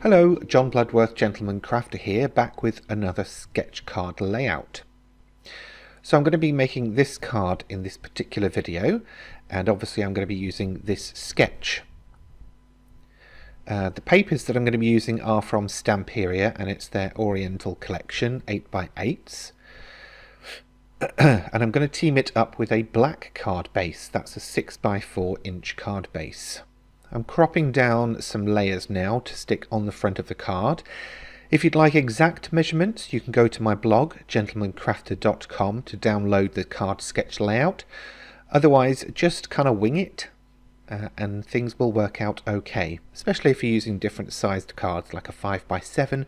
Hello, John Bloodworth, Gentleman Crafter here, back with another sketch card layout. So I'm going to be making this card in this particular video, and obviously I'm going to be using this sketch. The papers that I'm going to be using are from Stamperia, and it's their Oriental collection, 8x8s. And I'm going to team it up with a black card base. That's a 6x4 inch card base. I'm cropping down some layers now to stick on the front of the card. If you'd like exact measurements, you can go to my blog, gentlemancrafter.com, to download the card sketch layout. Otherwise, just kind of wing it, and things will work out okay, especially if you're using different sized cards like a 5x7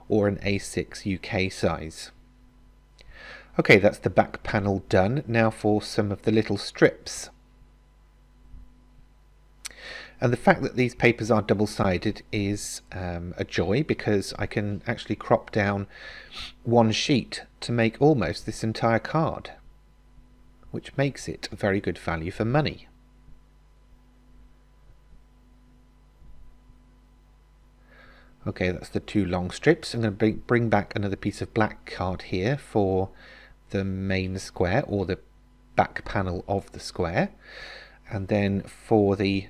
or an A6 UK size. Okay, that's the back panel done. Now for some of the little strips. And the fact that these papers are double-sided is a joy, because I can actually crop down one sheet to make almost this entire card, which makes it very good value for money. Okay, that's the two long strips. I'm going to bring back another piece of black card here for the main square, or the back panel of the square. And then for the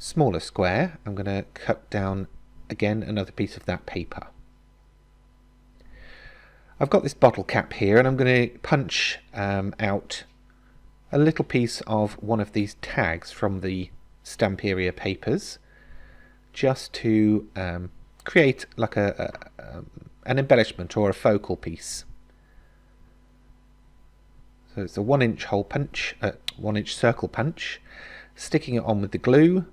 smaller square, I'm going to cut down again another piece of that paper. I've got this bottle cap here, and I'm going to punch out a little piece of one of these tags from the Stamperia papers, just to create like an embellishment or a focal piece. So it's a 1-inch hole punch, 1-inch circle punch, sticking it on with the glue.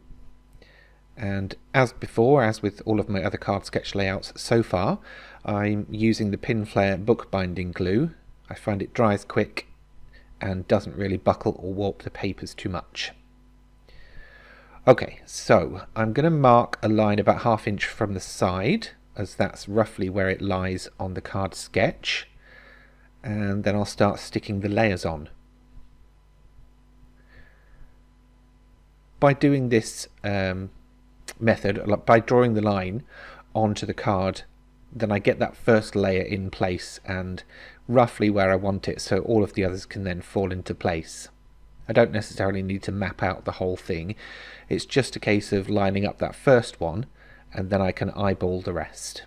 And as before, as with all of my other card sketch layouts so far, I'm using the Pinflair bookbinding glue. I find it dries quick and doesn't really buckle or warp the papers too much. Okay, so I'm going to mark a line about 1/2 inch from the side, as that's roughly where it lies on the card sketch. And then I'll start sticking the layers on. By doing this method, by drawing the line onto the card, then I get that first layer in place and roughly where I want it, so all of the others can then fall into place. I don't necessarily need to map out the whole thing. It's just a case of lining up that first one, and then I can eyeball the rest.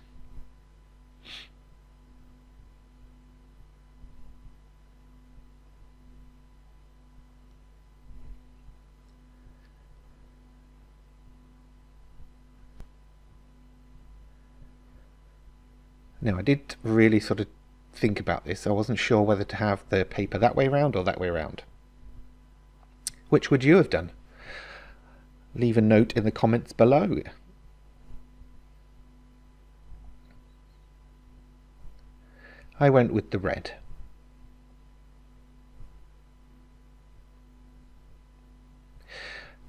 Now, I did really sort of think about this. I wasn't sure whether to have the paper that way round or that way round. Which would you have done? Leave a note in the comments below. I went with the red.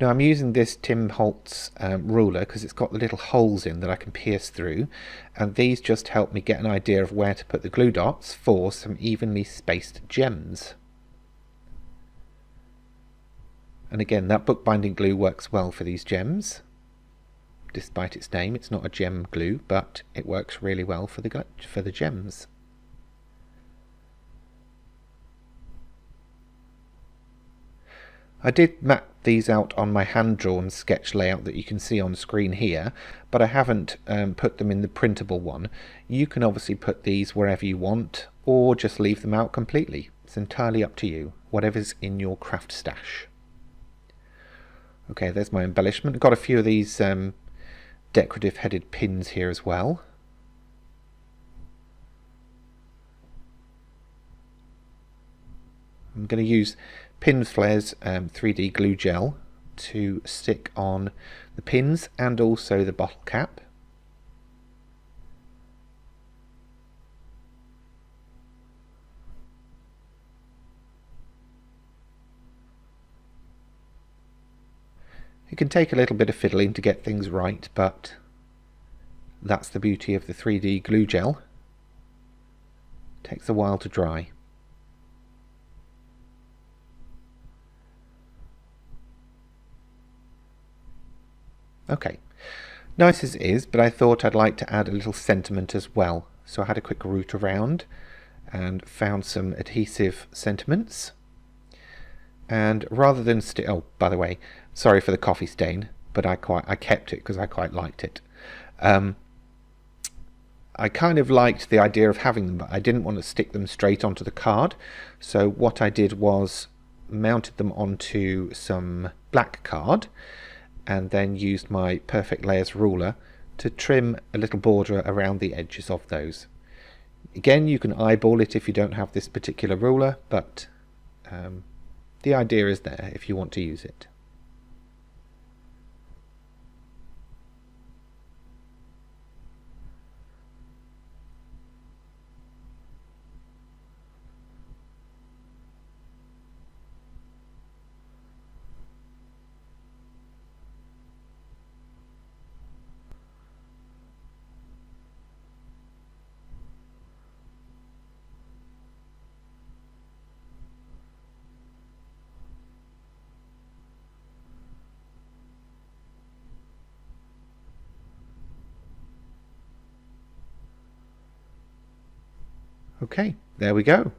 Now I'm using this Tim Holtz ruler because it's got the little holes in that I can pierce through, and these just help me get an idea of where to put the glue dots for some evenly spaced gems. And again, that bookbinding glue works well for these gems. Despite its name, it's not a gem glue, but it works really well for the gems. I did map these out on my hand-drawn sketch layout that you can see on screen here, but I haven't put them in the printable one. You can obviously put these wherever you want, or just leave them out completely. It's entirely up to you, whatever's in your craft stash. Okay, there's my embellishment. I've got a few of these decorative headed pins here as well. I'm going to use Pinflair's 3D glue gel to stick on the pins and also the bottle cap. It can take a little bit of fiddling to get things right, but that's the beauty of the 3D glue gel. It takes a while to dry. Okay, Nice as it is, but I thought I'd like to add a little sentiment as well. So I had a quick route around and found some adhesive sentiments. And rather than oh, by the way, sorry for the coffee stain, but I kept it because I quite liked it. I kind of liked the idea of having them, but I didn't want to stick them straight onto the card. So what I did was mounted them onto some black card and then used my Perfect Layers ruler to trim a little border around the edges of those. Again, you can eyeball it if you don't have this particular ruler, but the idea is there if you want to use it. Okay, there we go.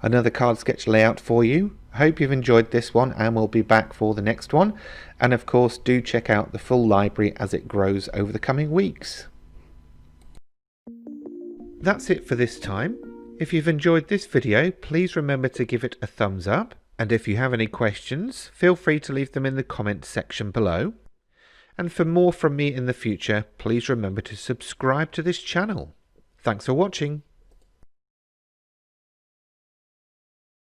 Another card sketch layout for you. I hope you've enjoyed this one and we'll be back for the next one. And of course, do check out the full library as it grows over the coming weeks. That's it for this time. If you've enjoyed this video, please remember to give it a thumbs up. And if you have any questions, feel free to leave them in the comments section below. And for more from me in the future, please remember to subscribe to this channel. Thanks for watching.